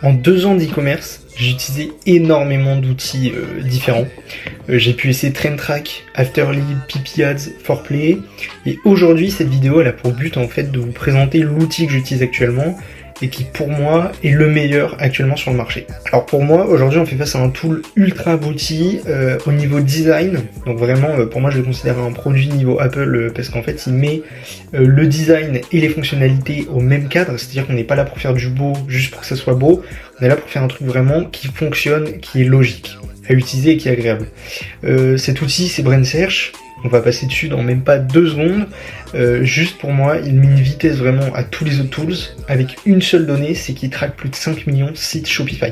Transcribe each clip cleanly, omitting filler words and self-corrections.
En 2 ans d'e-commerce, j'ai utilisé énormément d'outils différents. J'ai pu essayer TrendTrack, Afterlead, PP Ads, 4Play. Et aujourd'hui, cette vidéo elle a pour but en fait de vous présenter l'outil que j'utilise actuellement et qui pour moi est le meilleur actuellement sur le marché. Alors pour moi, aujourd'hui on fait face à un tool ultra abouti au niveau design. Donc vraiment pour moi je le considère un produit niveau Apple parce qu'en fait il met le design et les fonctionnalités au même cadre. C'est-à-dire qu'on n'est pas là pour faire du beau juste pour que ça soit beau. On est là pour faire un truc vraiment qui fonctionne, qui est logique à utiliser et qui est agréable. Cet outil c'est BrainSearch. On va passer dessus dans même pas 2 secondes. Juste pour moi, il met une vitesse vraiment à tous les autres tools avec une seule donnée, c'est qu'il traque plus de 5 millions de sites Shopify.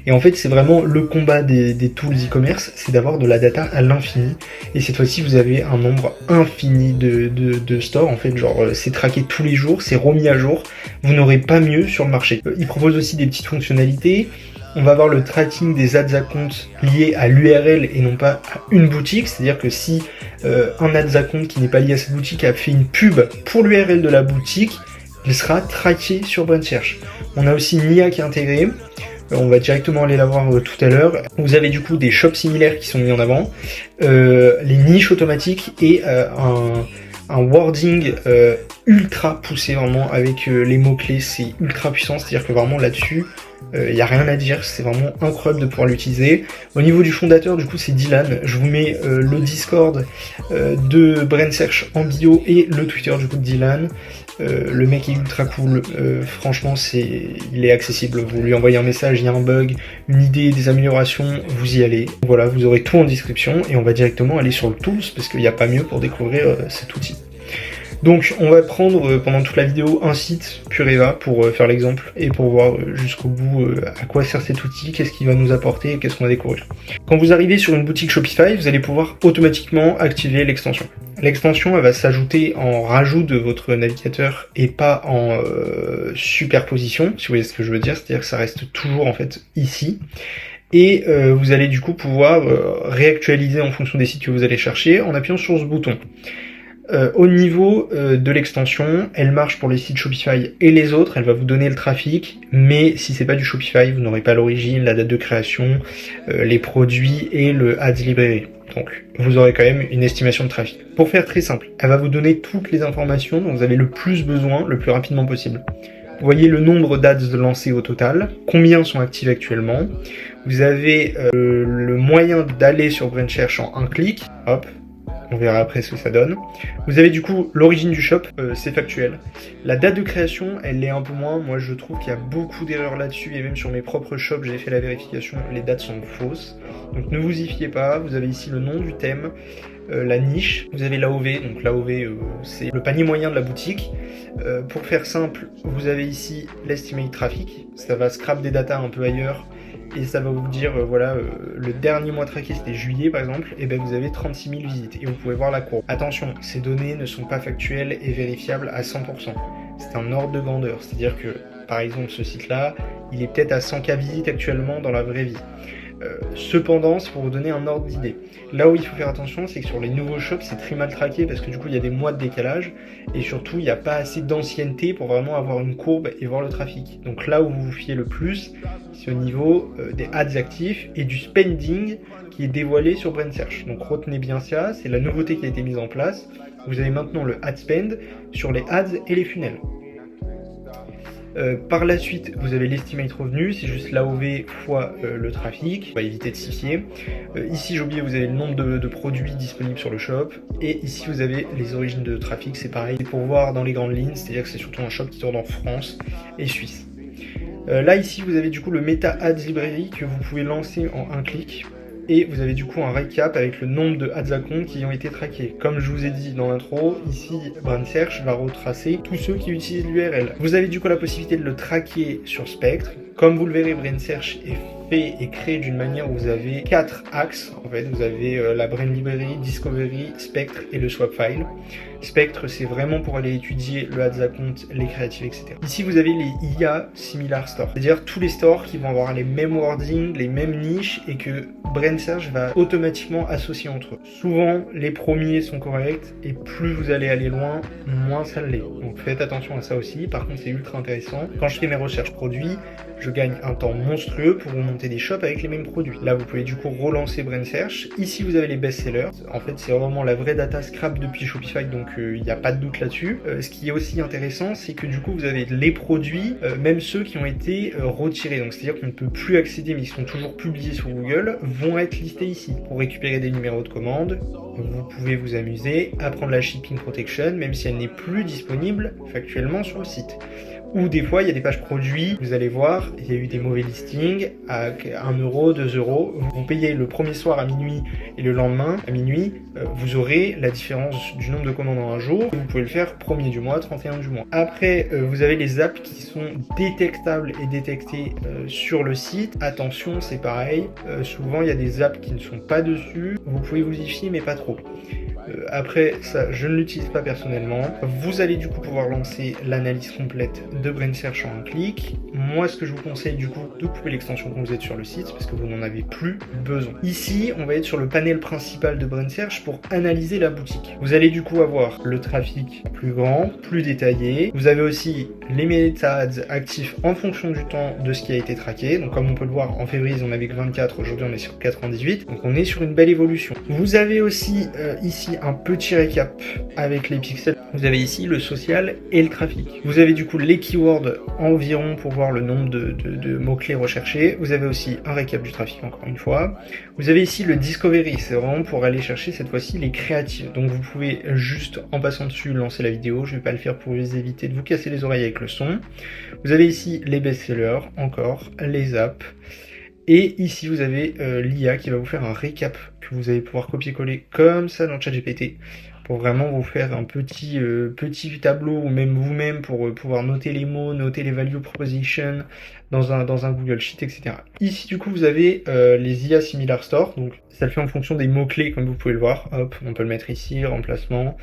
Et en fait, c'est vraiment le combat des tools e-commerce, c'est d'avoir de la data à l'infini. Et cette fois-ci, vous avez un nombre infini de stores. En fait, genre, c'est traqué tous les jours, c'est remis à jour. Vous n'aurez pas mieux sur le marché. Il propose aussi des petites fonctionnalités. On va avoir le tracking des ads account liés à l'URL et non pas à une boutique. C'est-à-dire que si un ads account qui n'est pas lié à cette boutique a fait une pub pour l'URL de la boutique, il sera traqué sur BrainSearch. On a aussi une IA qui est intégrée. On va directement aller la voir tout à l'heure. Vous avez du coup des shops similaires qui sont mis en avant, les niches automatiques et un wording ultra poussé vraiment avec les mots-clés. C'est ultra puissant, c'est-à-dire que vraiment là-dessus, il n'y a rien à dire, c'est vraiment incroyable de pouvoir l'utiliser. Au niveau du fondateur, du coup, c'est Dylan. Je vous mets le Discord de BrainSearch en bio et le Twitter du coup de Dylan. Le mec est ultra cool, franchement, il est accessible. Vous lui envoyez un message, il y a un bug, une idée, des améliorations, vous y allez. Voilà, vous aurez tout en description et on va directement aller sur le Tools parce qu'il n'y a pas mieux pour découvrir cet outil. Donc on va prendre pendant toute la vidéo un site Pureva pour faire l'exemple et pour voir jusqu'au bout à quoi sert cet outil, qu'est-ce qu'il va nous apporter et qu'est-ce qu'on va découvrir. Quand vous arrivez sur une boutique Shopify, vous allez pouvoir automatiquement activer l'extension. L'extension elle va s'ajouter en rajout de votre navigateur et pas en superposition, si vous voyez ce que je veux dire, c'est-à-dire que ça reste toujours en fait ici. Et vous allez du coup pouvoir réactualiser en fonction des sites que vous allez chercher en appuyant sur ce bouton. Au niveau de l'extension, elle marche pour les sites Shopify et les autres, elle va vous donner le trafic, mais si c'est pas du Shopify, vous n'aurez pas l'origine, la date de création, les produits et le Ads Library. Donc vous aurez quand même une estimation de trafic. Pour faire très simple, elle va vous donner toutes les informations dont vous avez le plus besoin, le plus rapidement possible. Vous voyez le nombre d'ads lancés au total, combien sont actifs actuellement. Vous avez le moyen d'aller sur BrainSearch en un clic, hop. On verra après ce que ça donne. Vous avez du coup l'origine du shop, c'est factuel. La date de création, elle l'est un peu moins. Moi je trouve qu'il y a beaucoup d'erreurs là-dessus et même sur mes propres shops, j'ai fait la vérification, les dates sont fausses. Donc ne vous y fiez pas. Vous avez ici le nom du thème, la niche. Vous avez l'AOV, donc l'AOV c'est le panier moyen de la boutique. Pour faire simple, vous avez ici l'estimate traffic. Ça va scrap des datas un peu ailleurs. Et ça va vous dire, voilà, le dernier mois traqué c'était juillet par exemple, et ben vous avez 36 000 visites et vous pouvez voir la courbe. Attention, ces données ne sont pas factuelles et vérifiables à 100%. C'est un ordre de grandeur, c'est-à-dire que par exemple ce site-là, il est peut-être à 100K visites actuellement dans la vraie vie. Cependant, c'est pour vous donner un ordre d'idée. Là où il faut faire attention, c'est que sur les nouveaux shops, c'est très mal traqué parce que du coup, il y a des mois de décalage et surtout, il n'y a pas assez d'ancienneté pour vraiment avoir une courbe et voir le trafic. Donc là où vous vous fiez le plus, c'est au niveau des ads actifs et du spending qui est dévoilé sur BrainSearch. Donc retenez bien ça, c'est la nouveauté qui a été mise en place. Vous avez maintenant le ad spend sur les ads et les funnels. Par la suite, vous avez l'estimate revenu, c'est juste l'AOV fois le trafic, on va éviter de s'y fier. Ici, j'ai oublié, vous avez le nombre de produits disponibles sur le shop, et ici vous avez les origines de trafic, c'est pareil, pour voir dans les grandes lignes, c'est-à-dire que c'est surtout un shop qui tourne en France et Suisse. Là, ici, vous avez du coup le Meta Ads Library que vous pouvez lancer en un clic. Et vous avez du coup un récap avec le nombre de ads account qui ont été traqués. Comme je vous ai dit dans l'intro, ici BrainSearch va retracer tous ceux qui utilisent l'URL. Vous avez du coup la possibilité de le traquer sur Spectre. Comme vous le verrez, BrainSearch est fait et créé d'une manière où vous avez 4 axes. En fait, vous avez la Brand Library, Discovery, Spectre et le Swap File. Spectre, c'est vraiment pour aller étudier le ads account, les créatives, etc. Ici, vous avez les IA Similar Stores, c'est-à-dire tous les stores qui vont avoir les mêmes wordings, les mêmes niches et que Brand Search va automatiquement associer entre eux. Souvent, les premiers sont corrects et plus vous allez aller loin, moins ça l'est. Donc faites attention à ça aussi. Par contre, c'est ultra intéressant. Quand je fais mes recherches produits, je gagne un temps monstrueux pour vous monter des shops avec les mêmes produits. Là, vous pouvez du coup relancer Brand Search. Ici, vous avez les best-sellers. En fait, c'est vraiment la vraie data scrap depuis Shopify, donc il n'y a pas de doute là-dessus. Ce qui est aussi intéressant, c'est que du coup, vous avez les produits, même ceux qui ont été retirés. Donc, c'est-à-dire qu'on ne peut plus accéder, mais ils sont toujours publiés sur Google, vont être listés ici. Pour récupérer des numéros de commande, vous pouvez vous amuser à prendre la shipping protection, même si elle n'est plus disponible factuellement sur le site. Ou des fois, il y a des pages produits, vous allez voir, il y a eu des mauvais listings à 1 €, 2 €. Vous payez le premier soir à minuit et le lendemain à minuit, vous aurez la différence du nombre de commandes en un jour. Vous pouvez le faire 1er du mois, 31 du mois. Après, vous avez les apps qui sont détectables et détectées sur le site. Attention, c'est pareil. Souvent, il y a des apps qui ne sont pas dessus. Vous pouvez vous y fier, mais pas trop. Après, ça, je ne l'utilise pas personnellement. Vous allez du coup pouvoir lancer l'analyse complète de Brand Search en un clic. Moi, ce que je vous conseille du coup, de couper l'extension quand vous êtes sur le site, parce que vous n'en avez plus besoin. Ici, on va être sur le panel principal de Brand Search pour analyser la boutique. Vous allez du coup avoir le trafic plus grand, plus détaillé. Vous avez aussi les meta ads actifs en fonction du temps de ce qui a été traqué. Donc comme on peut le voir, en février, on avait que 24, aujourd'hui on est sur 98. Donc on est sur une belle évolution. Vous avez aussi ici un petit récap avec les pixels. Vous avez ici le social et le trafic. Vous avez du coup les keywords environ pour voir le nombre de mots-clés recherchés. Vous avez aussi un récap du trafic encore une fois. Vous avez ici le discovery, c'est vraiment pour aller chercher cette fois-ci les créatives. Donc vous pouvez juste en passant dessus lancer la vidéo. Je vais pas le faire pour vous éviter de vous casser les oreilles avec le son. Vous avez ici les best-sellers, encore les apps. Et ici, vous avez l'IA qui va vous faire un récap que vous allez pouvoir copier-coller comme ça dans ChatGPT pour vraiment vous faire un petit tableau ou même vous-même pour pouvoir noter les mots, noter les value proposition dans un Google Sheet, etc. Ici, du coup, vous avez les IA Similar Store. Donc, ça le fait en fonction des mots-clés, comme vous pouvez le voir. Hop, on peut le mettre ici, remplacement.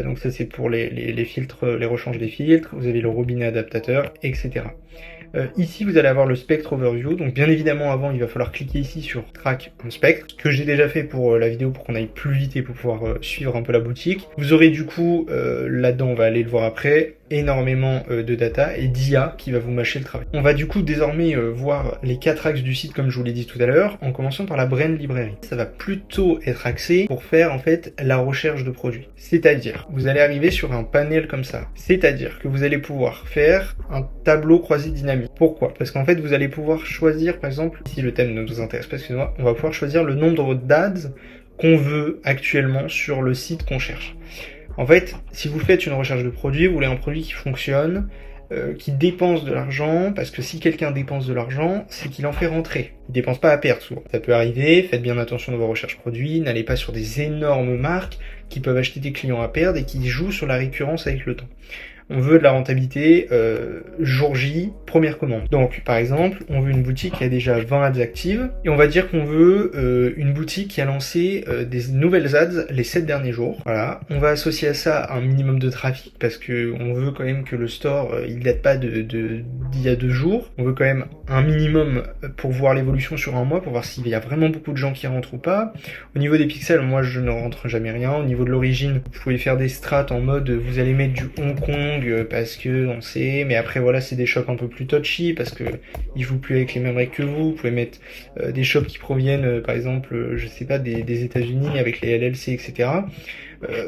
Donc ça, c'est pour les filtres, les rechanges des filtres. Vous avez le robinet adaptateur, etc. Ici, vous allez avoir le Spectre Overview. Donc, bien évidemment, avant, il va falloir cliquer ici sur Track un Spectre, que j'ai déjà fait pour la vidéo pour qu'on aille plus vite et pour pouvoir suivre un peu la boutique. Vous aurez du coup, là-dedans, on va aller le voir après, énormément de data et d'IA qui va vous mâcher le travail. On va du coup désormais voir les 4 axes du site, comme je vous l'ai dit tout à l'heure, en commençant par la Brand Library. Ça va plutôt être axé pour faire en fait la recherche de produits. C'est-à-dire, vous allez arriver sur un panel comme ça. C'est-à-dire que vous allez pouvoir faire un tableau croisé dynamique. Pourquoi? Parce qu'en fait, vous allez pouvoir choisir, par exemple, si le thème ne vous intéresse pas, excusez-moi, on va pouvoir choisir le nombre d'ads qu'on veut actuellement sur le site qu'on cherche. En fait, si vous faites une recherche de produit, vous voulez un produit qui fonctionne, qui dépense de l'argent, parce que si quelqu'un dépense de l'argent, c'est qu'il en fait rentrer. Il dépense pas à perdre souvent. Ça peut arriver, faites bien attention dans vos recherches produits, n'allez pas sur des énormes marques qui peuvent acheter des clients à perdre et qui jouent sur la récurrence avec le temps. On veut de la rentabilité jour J, première commande. Donc, par exemple, on veut une boutique qui a déjà 20 ads actives, et on va dire qu'on veut une boutique qui a lancé des nouvelles ads les 7 derniers jours. Voilà. On va associer à ça un minimum de trafic, parce que on veut quand même que le store, il date pas d'il y a 2 jours. On veut quand même un minimum pour voir l'évolution sur un mois, pour voir s'il y a vraiment beaucoup de gens qui rentrent ou pas. Au niveau des pixels, moi je ne rentre jamais rien. Au niveau de l'origine, vous pouvez faire des strats en mode, vous allez mettre du Hong Kong, parce que on sait, mais après voilà, c'est des shops un peu plus touchy parce que ils jouent plus avec les mêmes règles que vous pouvez mettre des shops qui proviennent par exemple, je sais pas, des États-Unis avec les LLC, etc.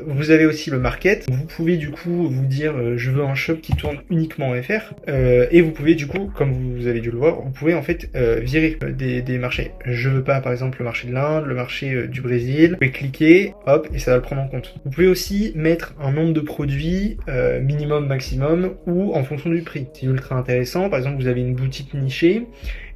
Vous avez aussi le market. Vous pouvez du coup vous dire je veux un shop qui tourne uniquement en FR et vous pouvez du coup, comme vous avez dû le voir, vous pouvez en fait virer des marchés. Je veux pas par exemple le marché de l'Inde, le marché du Brésil. Vous pouvez cliquer, hop, et ça va le prendre en compte. Vous pouvez aussi mettre un nombre de produits minimum, maximum ou en fonction du prix. C'est ultra intéressant. Par exemple, vous avez une boutique nichée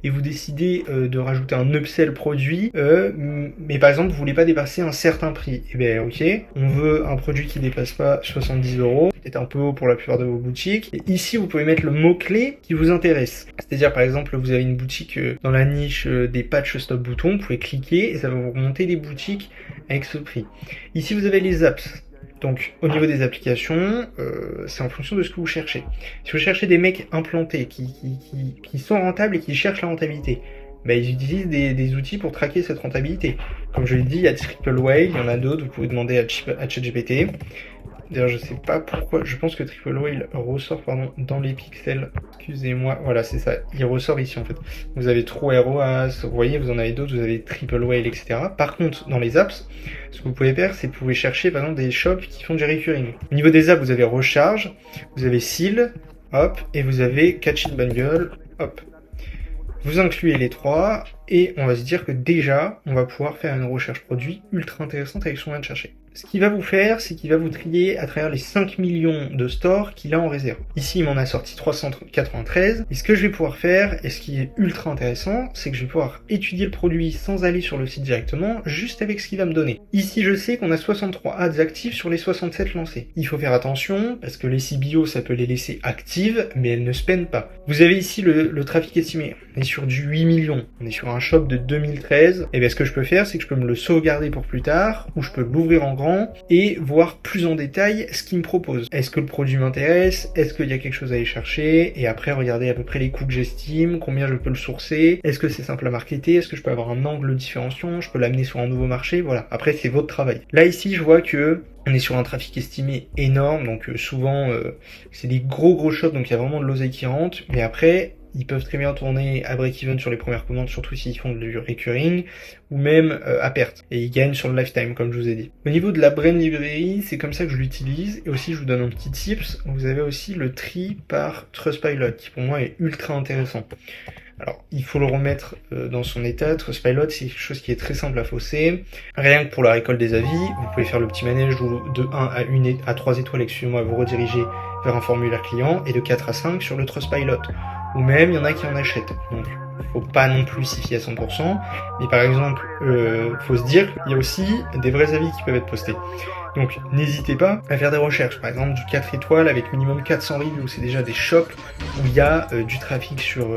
et vous décidez de rajouter un upsell produit, mais par exemple vous voulez pas dépasser un certain prix, et bien ok, on veut un produit qui dépasse pas 70 €, peut-être un peu haut pour la plupart de vos boutiques, et ici vous pouvez mettre le mot-clé qui vous intéresse. C'est-à-dire par exemple vous avez une boutique dans la niche des patchs stop boutons, vous pouvez cliquer et ça va vous remonter des boutiques avec ce prix. Ici vous avez les apps. Donc au niveau des applications, c'est en fonction de ce que vous cherchez. Si vous cherchez des mecs implantés qui sont rentables et qui cherchent la rentabilité, ils utilisent des outils pour traquer cette rentabilité. Comme je l'ai dit, il y a Triple Whale, il y en a d'autres, vous pouvez demander à ChatGPT. D'ailleurs, je sais pas pourquoi, je pense que Triple Whale ressort dans les pixels. Excusez-moi, voilà, c'est ça, il ressort ici en fait. Vous avez True ROAS, vous voyez, vous en avez d'autres, vous avez Triple Whale, etc. Par contre, dans les apps, ce que vous pouvez faire, c'est que vous pouvez chercher par exemple des shops qui font du recurring. Au niveau des apps, vous avez Recharge, vous avez Seal, hop, et vous avez Catch in Bundle, hop. Vous incluez les trois, et on va se dire que déjà, on va pouvoir faire une recherche produit ultra intéressante avec ce qu'on vient de chercher. Ce qu'il va vous faire, c'est qu'il va vous trier à travers les 5 millions de stores qu'il a en réserve. Ici, il m'en a sorti 393. Et ce que je vais pouvoir faire, et ce qui est ultra intéressant, c'est que je vais pouvoir étudier le produit sans aller sur le site directement, juste avec ce qu'il va me donner. Ici, je sais qu'on a 63 ads actives sur les 67 lancés. Il faut faire attention, parce que les CBO, ça peut les laisser actives, mais elles ne spendent pas. Vous avez ici le trafic estimé. On est sur du 8 millions. On est sur un shop de 2013. Et bien, ce que je peux faire, c'est que je peux me le sauvegarder pour plus tard, ou je peux l'ouvrir en grand et voir plus en détail ce qu'il me propose. Est-ce que le produit m'intéresse? Est-ce qu'il y a quelque chose à aller chercher? Et après, regarder à peu près les coûts que j'estime, combien je peux le sourcer, est-ce que c'est simple à marketer, est-ce que je peux avoir un angle différenciant, je peux l'amener sur un nouveau marché, voilà. Après, c'est votre travail. Là, ici, je vois que on est sur un trafic estimé énorme, donc souvent, c'est des gros shops, donc il y a vraiment de l'oseille qui rentre, mais après, ils peuvent très bien tourner à break-even sur les premières commandes, surtout s'ils font du recurring, ou même à perte. Et ils gagnent sur le lifetime, comme je vous ai dit. Au niveau de la brand librairie, c'est comme ça que je l'utilise. Et aussi, je vous donne un petit tips. Vous avez aussi le tri par Trustpilot, qui pour moi est ultra intéressant. Alors, il faut le remettre dans son état. Trustpilot, c'est quelque chose qui est très simple à fausser. Rien que pour la récolte des avis, vous pouvez faire le petit manège de 1 à 3 étoiles, excusez-moi, vous redirigez vers un formulaire client, et de 4 à 5 sur le Trustpilot. Ou même, il y en a qui en achètent. Donc, faut pas non plus s'y fier à 100%. Mais par exemple, faut se dire qu'il y a aussi des vrais avis qui peuvent être postés. Donc, n'hésitez pas à faire des recherches. Par exemple, du 4 étoiles avec minimum 400 reviews. C'est déjà des shops où il y a du trafic sur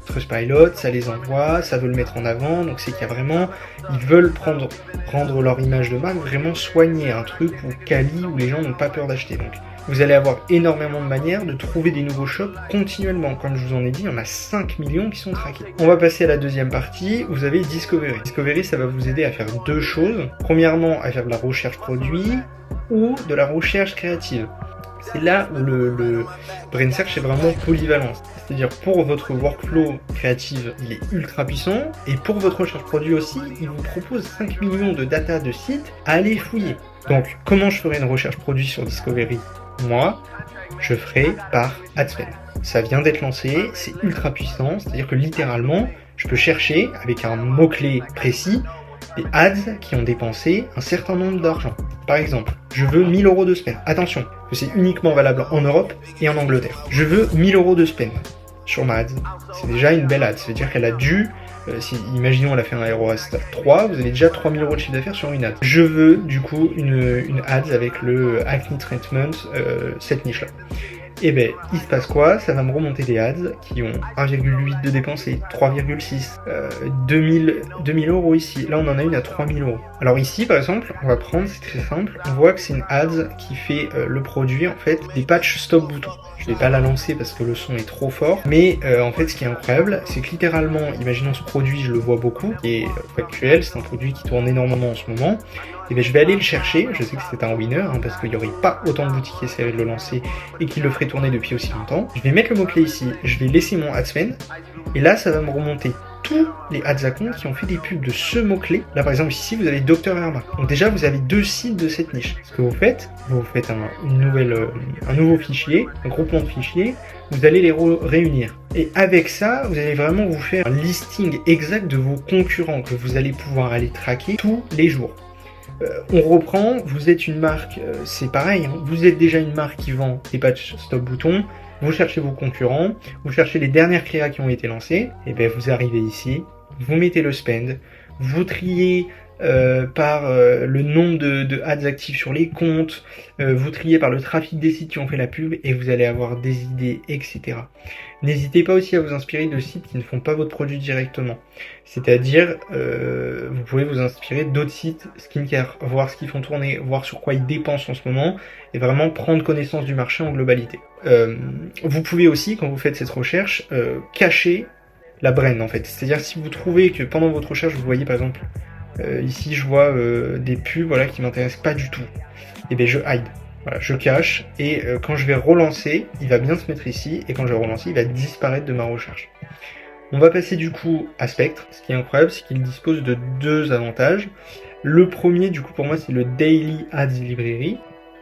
Trustpilot. Ça les envoie, ça veut le mettre en avant. Donc, c'est qu'il y a vraiment, ils veulent rendre leur image de marque vraiment soignée. Un truc où quali, où les gens n'ont pas peur d'acheter. Donc, vous allez avoir énormément de manières de trouver des nouveaux shops continuellement. Comme je vous en ai dit, il y en a 5 millions qui sont traqués. On va passer à la deuxième partie. Vous avez Discovery. Discovery, ça va vous aider à faire deux choses. Premièrement, à faire de la recherche produit ou de la recherche créative. C'est là où le Brain Search est vraiment polyvalent. C'est-à-dire pour votre workflow créatif, il est ultra puissant. Et pour votre recherche produit aussi, il vous propose 5 millions de data de sites à aller fouiller. Donc, comment je ferai une recherche produit sur Discovery? Moi, je ferai par AdSpend. Ça vient d'être lancé, c'est ultra puissant, c'est-à-dire que littéralement, je peux chercher avec un mot-clé précis des ads qui ont dépensé un certain nombre d'argent. Par exemple, je veux 1000 € de spend. Attention, que c'est uniquement valable en Europe et en Angleterre. Je veux 1000 € de spend sur ma ad. C'est déjà une belle ad, ça veut dire qu'elle a dû... si, imaginons elle a fait un ROAS 3, vous avez déjà 3000 € de chiffre d'affaires sur une ad. Je veux du coup une ad avec le Acne Treatment, cette niche là. Et ben il se passe quoi? Ça va me remonter des ads qui ont 1,8 de dépensés, 3,6, 2000 € ici. Là on en a une à 3000 €. Alors ici par exemple, on va prendre, c'est très simple, on voit que c'est une ad qui fait le produit en fait des patchs stop boutons. Je vais pas la lancer parce que le son est trop fort, mais en fait ce qui est incroyable, c'est que littéralement, imaginons ce produit, je le vois beaucoup, et factuel, c'est un produit qui tourne énormément en ce moment, et bien je vais aller le chercher, je sais que c'est un winner, parce qu'il n'y aurait pas autant de boutiques qui essaieraient de le lancer et qui le feraient tourner depuis aussi longtemps. Je vais mettre le mot-clé ici, je vais laisser mon AdSpend, et là ça va me remonter tous les ads à compte qui ont fait des pubs de ce mot-clé. Là par exemple ici vous avez Dr Herma. Donc déjà vous avez deux sites de cette niche. Ce que vous faites un nouveau fichier, un groupement de fichiers, vous allez les réunir. Et avec ça, vous allez vraiment vous faire un listing exact de vos concurrents que vous allez pouvoir aller traquer tous les jours. On reprend, vous êtes une marque, c'est pareil, hein, vous êtes déjà une marque qui vend des patchs stop boutons, Vous cherchez vos concurrents, vous cherchez les dernières créas qui ont été lancées, et bien vous arrivez ici, vous mettez le spend, vous triez par le nombre de ads actifs sur les comptes, vous triez par le trafic des sites qui ont fait la pub et vous allez avoir des idées, etc. N'hésitez pas aussi à vous inspirer de sites qui ne font pas votre produit directement. C'est-à-dire, vous pouvez vous inspirer d'autres sites skincare, voir ce qu'ils font tourner, voir sur quoi ils dépensent en ce moment et vraiment prendre connaissance du marché en globalité. Vous pouvez aussi, quand vous faites cette recherche, cacher la brand en fait. C'est-à-dire si vous trouvez que pendant votre recherche, vous voyez par exemple ici je vois des pubs voilà, qui m'intéressent pas du tout, et bien je hide, voilà, je cache, et quand je vais relancer, il va bien se mettre ici, et quand je vais relancer, il va disparaître de ma recherche. On va passer du coup à Spectre. Ce qui est incroyable, c'est qu'il dispose de deux avantages. Le premier du coup pour moi c'est le Daily Ads Library.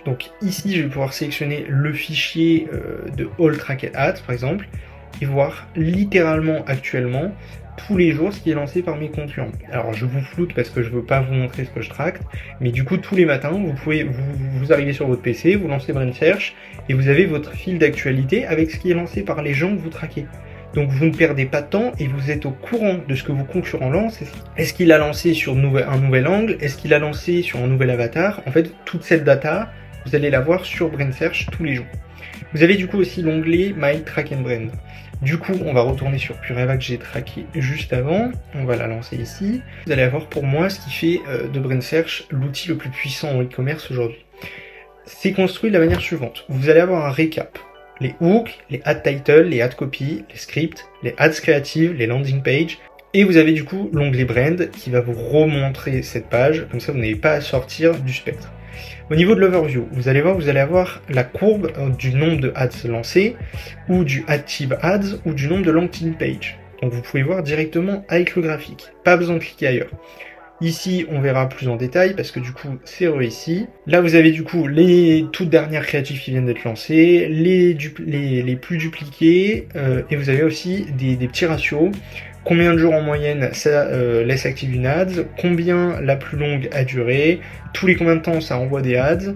Donc ici je vais pouvoir sélectionner le fichier de All Tracked Ads par exemple, et voir littéralement actuellement tous les jours ce qui est lancé par mes concurrents. Alors je vous floute parce que je veux pas vous montrer ce que je tracte, mais du coup tous les matins vous arrivez sur votre PC, vous lancez Brand Search et vous avez votre fil d'actualité avec ce qui est lancé par les gens que vous traquez. Donc vous ne perdez pas de temps et vous êtes au courant de ce que vos concurrents lancent. Est-ce qu'il a lancé sur un nouvel angle? Est-ce qu'il a lancé sur un nouvel avatar? En fait, toute cette data, vous allez la voir sur Brand Search tous les jours. Vous avez du coup aussi l'onglet My Track and Brand. Du coup, on va retourner sur Pureva que j'ai traqué juste avant. On va la lancer ici. Vous allez avoir pour moi ce qui fait de Brand Search l'outil le plus puissant en e-commerce aujourd'hui. C'est construit de la manière suivante. Vous allez avoir un récap. Les hooks, les ad titles, les ad copy, les scripts, les ads créatives, les landing pages. Et vous avez du coup l'onglet Brand qui va vous remontrer cette page. Comme ça, vous n'avez pas à sortir du spectre. Au niveau de l'overview, vous allez avoir la courbe du nombre de ads lancés, ou du active ads, ou du nombre de landing page. Donc vous pouvez voir directement avec le graphique. Pas besoin de cliquer ailleurs. Ici, on verra plus en détail parce que du coup, c'est ici. Là, vous avez du coup les toutes dernières créatives qui viennent d'être lancées, les plus dupliqués, et vous avez aussi des petits ratios. Combien de jours en moyenne ça laisse active une ads, combien la plus longue a duré, tous les combien de temps ça envoie des ads,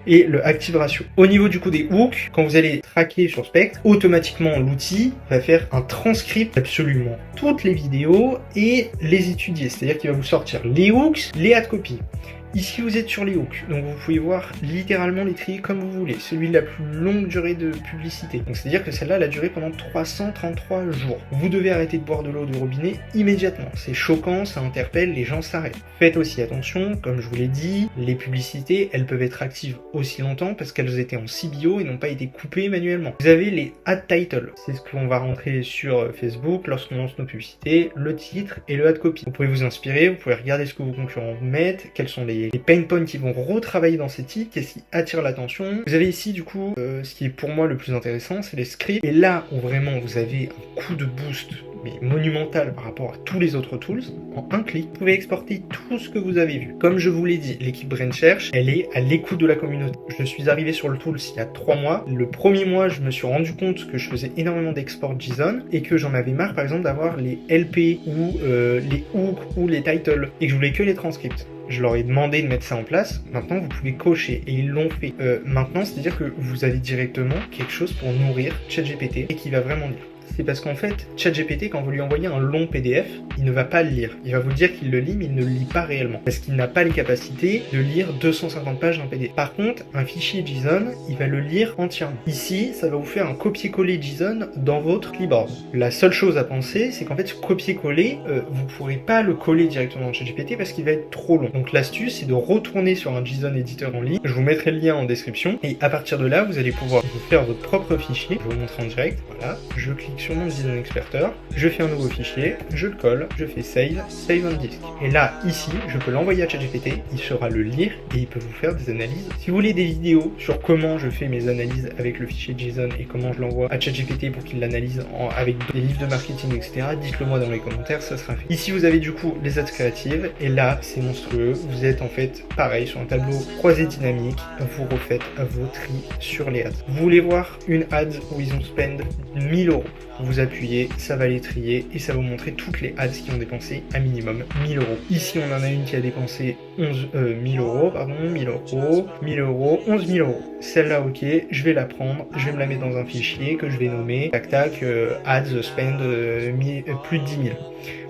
et le active ratio. Au niveau du coup des hooks, quand vous allez traquer sur Spectre, automatiquement l'outil va faire un transcript absolument toutes les vidéos et les étudier. C'est-à-dire qu'il va vous sortir les hooks, les ad copy. Ici vous êtes sur les hooks, donc vous pouvez voir littéralement les trier comme vous voulez. Celui de la plus longue durée de publicité. Donc c'est-à-dire que celle-là, elle a duré pendant 333 jours. Vous devez arrêter de boire de l'eau du robinet immédiatement. C'est choquant, ça interpelle, les gens s'arrêtent. Faites aussi attention, comme je vous l'ai dit, les publicités, elles peuvent être actives aussi longtemps parce qu'elles étaient en CBO et n'ont pas été coupées manuellement. Vous avez les ad titles. C'est ce qu'on va rentrer sur Facebook lorsqu'on lance nos publicités, le titre et le ad copy. Vous pouvez vous inspirer, vous pouvez regarder ce que vos concurrents mettent, quels sont les pain points qui vont retravailler dans ces titres, qu'est-ce qui attire l'attention. Vous avez ici du coup, ce qui est pour moi le plus intéressant, c'est les scripts. Et là où vraiment vous avez un coup de boost mais monumental par rapport à tous les autres tools, en un clic, vous pouvez exporter tout ce que vous avez vu. Comme je vous l'ai dit, l'équipe Brand Search, elle est à l'écoute de la communauté. Je suis arrivé sur le tool il y a 3 mois. Le premier mois, je me suis rendu compte que je faisais énormément d'export JSON et que j'en avais marre par exemple d'avoir les LP ou les hooks ou les titles et que je voulais que les transcripts. Je leur ai demandé de mettre ça en place. Maintenant, vous pouvez cocher et ils l'ont fait. Maintenant, c'est-à-dire que vous avez directement quelque chose pour nourrir ChatGPT et qui va vraiment lire. C'est parce qu'en fait, ChatGPT, quand vous lui envoyez un long PDF, il ne va pas le lire. Il va vous dire qu'il le lit, mais il ne le lit pas réellement. Parce qu'il n'a pas les capacités de lire 250 pages d'un PDF. Par contre, un fichier JSON, il va le lire entièrement. Ici, ça va vous faire un copier-coller JSON dans votre clipboard. La seule chose à penser, c'est qu'en fait, ce copier-coller, vous ne pourrez pas le coller directement dans ChatGPT parce qu'il va être trop long. Donc l'astuce, c'est de retourner sur un JSON éditeur en ligne. Je vous mettrai le lien en description. Et à partir de là, vous allez pouvoir vous faire votre propre fichier. Je vais vous montrer en direct. Voilà, je clique sur mon JSON Exporter, je fais un nouveau fichier, je le colle, je fais Save on Disk. Et là, ici, je peux l'envoyer à ChatGPT, il saura le lire et il peut vous faire des analyses. Si vous voulez des vidéos sur comment je fais mes analyses avec le fichier JSON et comment je l'envoie à ChatGPT pour qu'il l'analyse avec des livres de marketing, etc., dites-le moi dans les commentaires, ça sera fait. Ici, vous avez du coup les ads créatives et là, c'est monstrueux. Vous êtes en fait pareil sur un tableau croisé dynamique, vous refaites vos tris sur les ads. Vous voulez voir une ad où ils ont spend 1000 €. vous appuyez, ça va les trier et ça va vous montrer toutes les ads qui ont dépensé un minimum 1000 euros. Ici on en a une qui a dépensé 1000 euros, 1000 euros, 11 000 euros. Celle-là, ok, je vais la prendre, je vais me la mettre dans un fichier que je vais nommer tac tac ads spend plus de 10 000.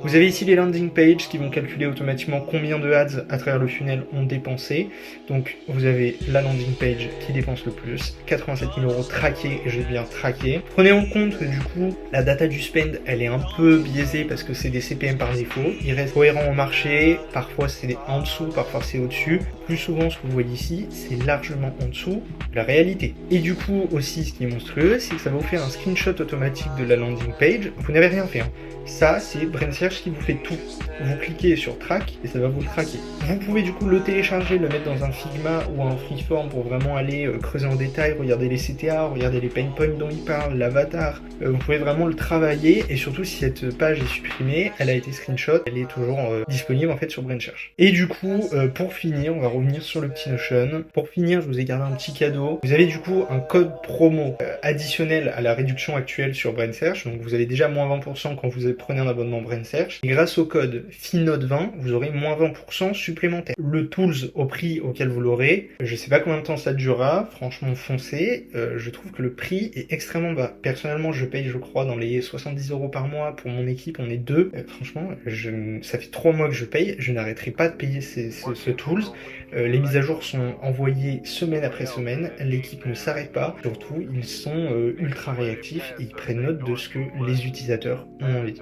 Vous avez ici les landing pages qui vont calculer automatiquement combien de ads à travers le funnel ont dépensé. Donc vous avez la landing page qui dépense le plus, 87 000 euros traqués, et je vais bien traquer. Prenez en compte que du coup la data du spend elle est un peu biaisée parce que c'est des CPM par défaut. Il reste cohérent au marché, parfois c'est en dessous, parfois c'est au-dessus. Plus souvent ce que vous voyez ici c'est largement en dessous de la réalité. Et du coup aussi ce qui est monstrueux c'est que ça va vous faire un screenshot automatique de la landing page. Vous n'avez rien fait. Ça c'est BrainSearch qui vous fait tout. Vous cliquez sur track et ça va vous le traquer. Vous pouvez du coup le télécharger, le mettre dans un Figma ou un Freeform pour vraiment aller creuser en détail, regarder les CTA, regarder les pain points dont il parle, l'avatar. Vous pouvez vraiment le travailler et surtout si cette page est supprimée, elle a été screenshot, elle est toujours disponible en fait sur BrainSearch. Et du coup, pour finir, on va revenir sur le petit Notion. Pour finir, je vous ai gardé un petit cadeau. Vous avez du coup un code promo additionnel à la réduction actuelle sur BrainSearch. Donc vous avez déjà moins 20% quand vous prenez un abonnement BrainSearch. Et grâce au code FINOTE20, vous aurez moins 20% supplémentaire. Le tools au prix auquel vous l'aurez, je sais pas combien de temps ça durera, franchement foncez, je trouve que le prix est extrêmement bas. Personnellement je paye je crois dans les 70 euros par mois pour mon équipe, on est deux. Franchement, ça fait 3 mois que je paye, je n'arrêterai pas de payer ce tools. Les mises à jour sont envoyées semaine après semaine, l'équipe ne s'arrête pas, surtout ils sont ultra réactifs et ils prennent note de ce que les utilisateurs ont envie.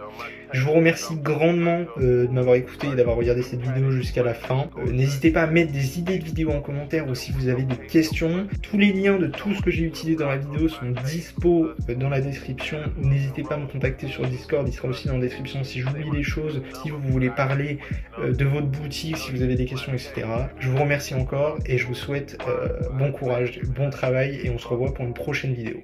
Je vous remercie grandement de m'avoir écouté et d'avoir regardé cette vidéo jusqu'à la fin. N'hésitez pas à mettre des idées de vidéos en commentaire ou si vous avez des questions. Tous les liens de tout ce que j'ai utilisé dans la vidéo sont dispo dans la description. N'hésitez pas à me contacter sur Discord, il sera aussi dans la description si j'oublie des choses, si vous voulez parler de votre boutique, si vous avez des questions, etc. Je vous remercie encore et je vous souhaite bon courage, bon travail et on se revoit pour une prochaine vidéo.